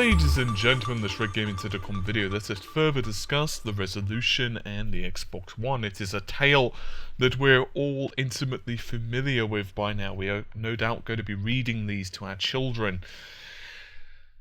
Ladies and gentlemen, this Red Gaming Titcom video, let us further discuss the Resolution and the Xbox One. It is a tale that we're all intimately familiar with by now. We are no doubt going to be reading these to our children.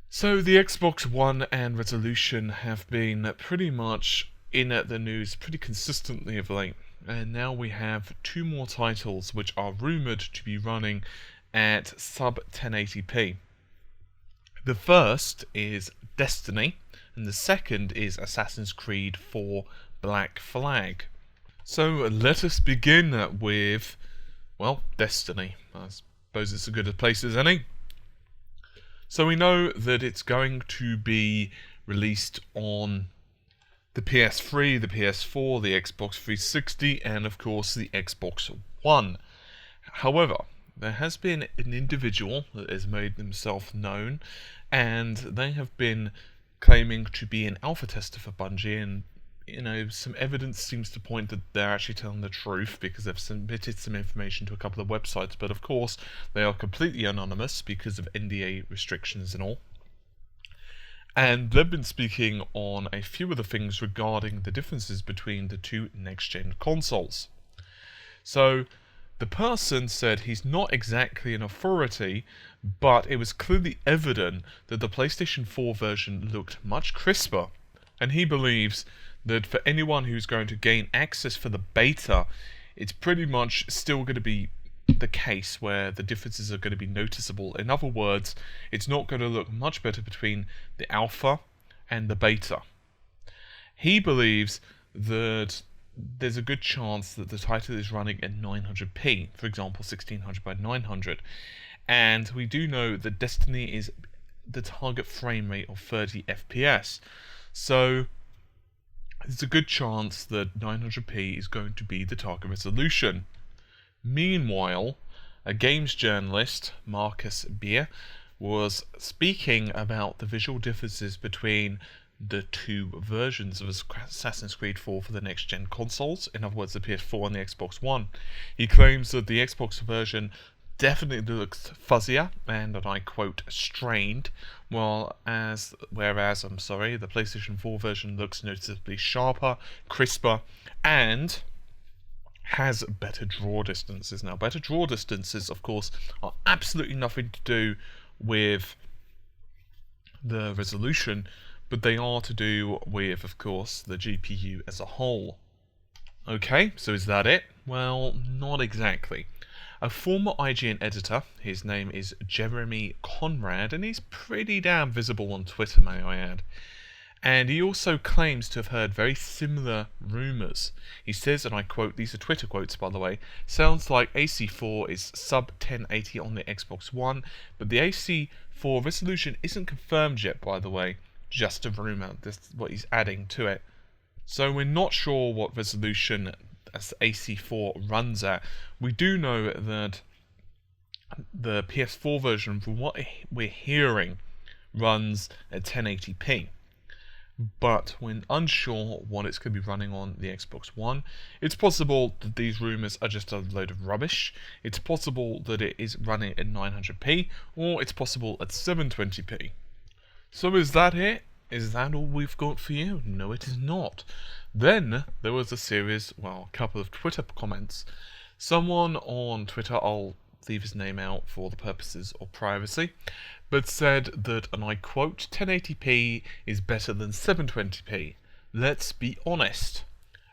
So the Xbox One and Resolution have been pretty much in the news pretty consistently of late. And now we have two more titles which are rumoured to be running at sub 1080p. The first is Destiny, and the second is Assassin's Creed 4 Black Flag. So let us begin with, well, Destiny. I suppose it's as good a place as any. So we know that it's going to be released on the PS3, the PS4, the Xbox 360, and of course the Xbox One. However, there has been an individual that has made themselves known, and they have been claiming to be an alpha tester for Bungie, and some evidence seems to point that they're actually telling the truth because they've submitted some information to a couple of websites, but of course they are completely anonymous because of NDA restrictions and all. And they've been speaking on a few of the things regarding the differences between the two next-gen consoles. So the person said he's not exactly an authority, but it was clearly evident that the PlayStation 4 version looked much crisper, and he believes that for anyone who's going to gain access for the beta, it's pretty much still going to be the case where the differences are going to be noticeable. In other words, it's not going to look much better between the alpha and the beta. He believes that there's a good chance that the title is running at 900p, for example 1600 by 900, and we do know that Destiny is the target frame rate of 30 FPS, so there's a good chance that 900p is going to be the target resolution. Meanwhile, a games journalist, Marcus Beer, was speaking about the visual differences between the two versions of Assassin's Creed 4 for the next-gen consoles, in other words the PS4 and the Xbox One. He claims that the Xbox version definitely looks fuzzier and, I quote, strained, whereas the PlayStation 4 version looks noticeably sharper, crisper, and has better draw distances. Now, better draw distances, of course, are absolutely nothing to do with the resolution, but they are to do with, of course, the GPU as a whole. Okay, so is that it? Well, not exactly. A former IGN editor, his name is Jeremy Conrad, and he's pretty damn visible on Twitter, may I add. And he also claims to have heard very similar rumours. He says, and I quote, these are Twitter quotes by the way, sounds like AC4 is sub 1080 on the Xbox One, but the AC4 resolution isn't confirmed yet, by the way. Just a rumour, this is what he's adding to it. So we're not sure what resolution as AC4 runs at. We do know that the PS4 version, from what we're hearing, runs at 1080p. But we're unsure what it's going to be running on the Xbox One. It's possible that these rumours are just a load of rubbish. It's possible that it is running at 900p, or it's possible at 720p. So is that it? Is that all we've got for you? No, it is not. Then there was a couple of Twitter comments. Someone on Twitter, I'll leave his name out for the purposes of privacy, but said that, and I quote, 1080p is better than 720p. Let's be honest.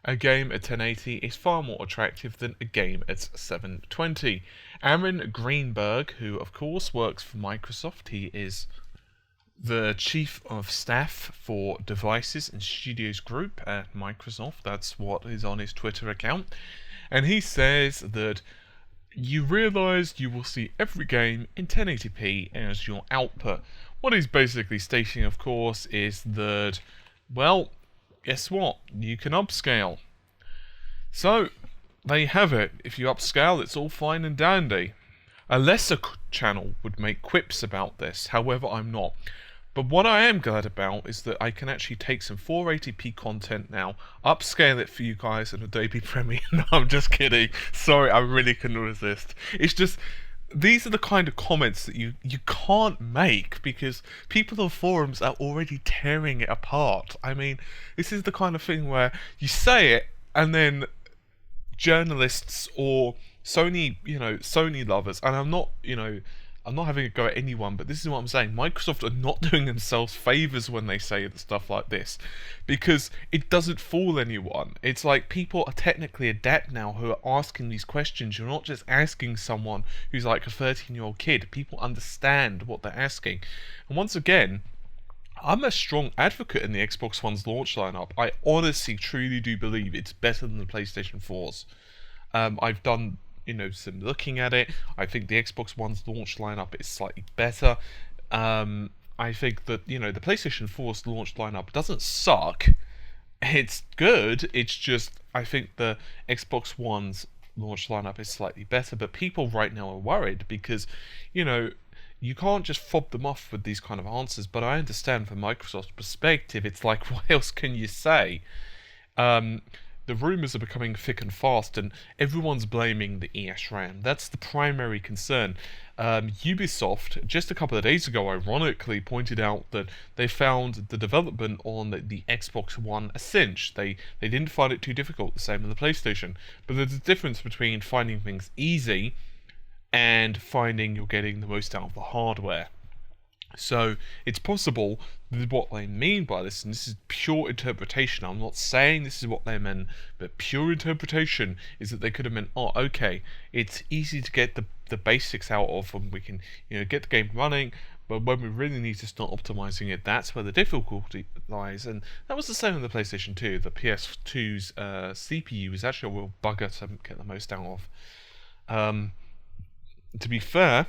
A game at 1080 is far more attractive than a game at 720. Aaron Greenberg, who of course works for Microsoft, he is the Chief of Staff for Devices and Studios Group at Microsoft. That's what is on his Twitter account. And he says that you realise you will see every game in 1080p as your output. What he's basically stating, of course, is that, well, guess what? You can upscale. So, there you have it. If you upscale, it's all fine and dandy. A lesser channel would make quips about this, however, I'm not. But what I am glad about is that I can actually take some 480p content now, upscale it for you guys in Adobe Premiere. No, I'm just kidding. Sorry, I really couldn't resist. It's just, these are the kind of comments that you can't make because people on forums are already tearing it apart. I mean, this is the kind of thing where you say it and then journalists or Sony lovers, and I'm not having a go at anyone, but this is what I'm saying. Microsoft are not doing themselves favors when they say stuff like this, because it doesn't fool anyone. It's like people are technically adept now who are asking these questions. You're not just asking someone who's like a 13-year-old kid. People understand what they're asking. And once again, I'm a strong advocate in the Xbox One's launch lineup. I honestly, truly do believe it's better than the PlayStation 4's. I've done, some looking at it. I think the Xbox One's launch lineup is slightly better. I think that, the PlayStation 4's launch lineup doesn't suck. It's good. It's just, I think the Xbox One's launch lineup is slightly better. But people right now are worried because, you can't just fob them off with these kind of answers. But I understand from Microsoft's perspective, it's like, what else can you say? The rumours are becoming thick and fast, and everyone's blaming the ESRAM. That's the primary concern. Ubisoft, just a couple of days ago, ironically pointed out that they found the development on the Xbox One a cinch. They didn't find it too difficult, the same on the PlayStation. But there's a difference between finding things easy and finding you're getting the most out of the hardware. So it's possible that what they mean by this, and this is pure interpretation, I'm not saying this is what they meant, but pure interpretation is that they could have meant, oh, okay, it's easy to get the basics out of, and we can get the game running, but when we really need to start optimizing it, that's where the difficulty lies. And that was the same on the PlayStation 2. The PS2's CPU is actually a real bugger to get the most out of. To be fair,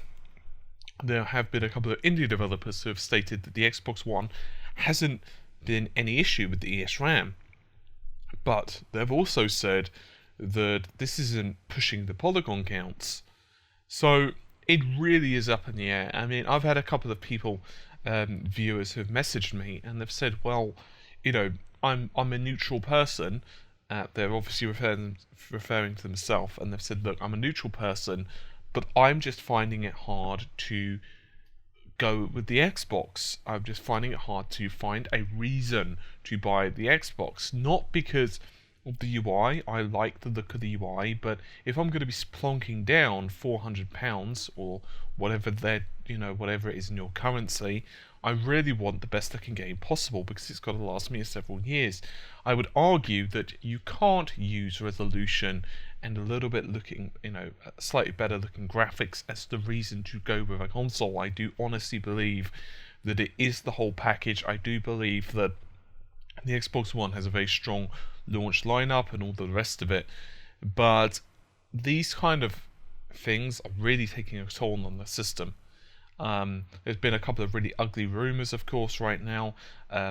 there have been a couple of indie developers who have stated that the Xbox One hasn't been any issue with the ESRAM. But they've also said that this isn't pushing the polygon counts. So it really is up in the air. I mean, I've had a couple of people, viewers, who have messaged me and they've said, well, I'm a neutral person. They're obviously referring to themselves, and they've said, look, I'm a neutral person, but I'm just finding it hard to go with the Xbox. I'm just finding it hard to find a reason to buy the Xbox. Not because of the UI, I like the look of the UI, but if I'm going to be plonking down £400 or whatever whatever it is in your currency, I really want the best looking game possible because it's got to last me several years. I would argue that you can't use resolution and a little bit looking, slightly better looking graphics as the reason to go with a console. I do honestly believe that it is the whole package. I do believe that the Xbox One has a very strong launch lineup and all the rest of it, but these kind of things are really taking a toll on the system. There's been a couple of really ugly rumours, of course, right now,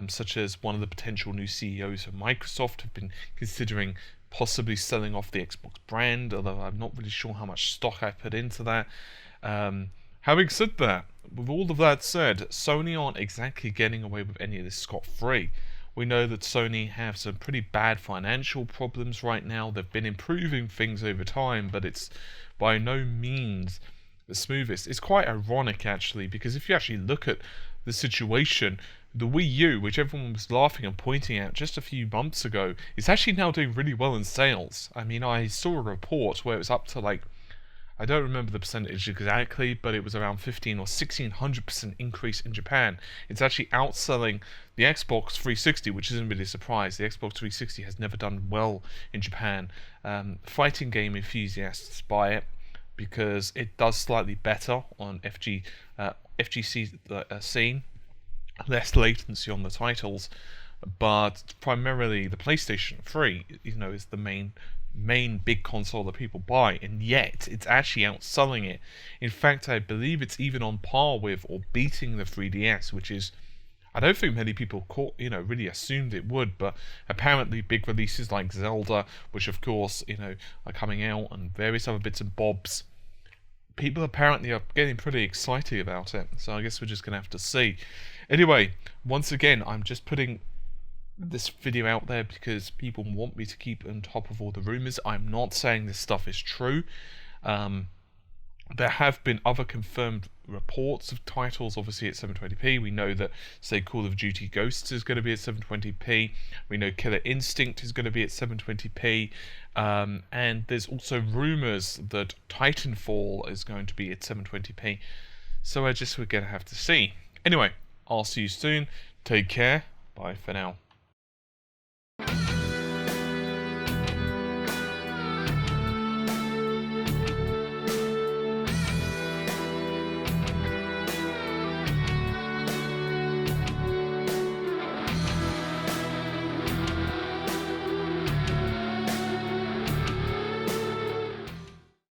such as one of the potential new CEOs of Microsoft have been considering possibly selling off the Xbox brand, although I'm not really sure how much stock I put into that. Having said that, with all of that said, Sony aren't exactly getting away with any of this scot-free. We know that Sony have some pretty bad financial problems right now. They've been improving things over time, but it's by no means the smoothest. It's quite ironic, actually, because if you actually look at the situation, the Wii U, which everyone was laughing and pointing at just a few months ago, is actually now doing really well in sales. I mean, I saw a report where it was up to I don't remember the percentage exactly, but it was around 15 or 1600% increase in Japan. It's actually outselling the Xbox 360, which isn't really a surprise. The Xbox 360 has never done well in Japan. Fighting game enthusiasts buy it because it does slightly better on FGC scene, less latency on the titles, but primarily the PlayStation 3, is the main big console that people buy, and yet it's actually outselling it. In fact, I believe it's even on par with or beating the 3DS, which is, I don't think many people really assumed it would, but apparently big releases like Zelda, which of course, are coming out, and various other bits and bobs, people apparently are getting pretty excited about it, so I guess we're just going to have to see. Anyway, once again, I'm just putting this video out there because people want me to keep on top of all the rumors. I'm not saying this stuff is true. There have been other confirmed reports of titles, obviously at 720p. We know that, say, Call of Duty Ghosts is going to be at 720p. We know Killer Instinct is going to be at 720p. And there's also rumours that Titanfall is going to be at 720p. So we're going to have to see. Anyway, I'll see you soon. Take care. Bye for now.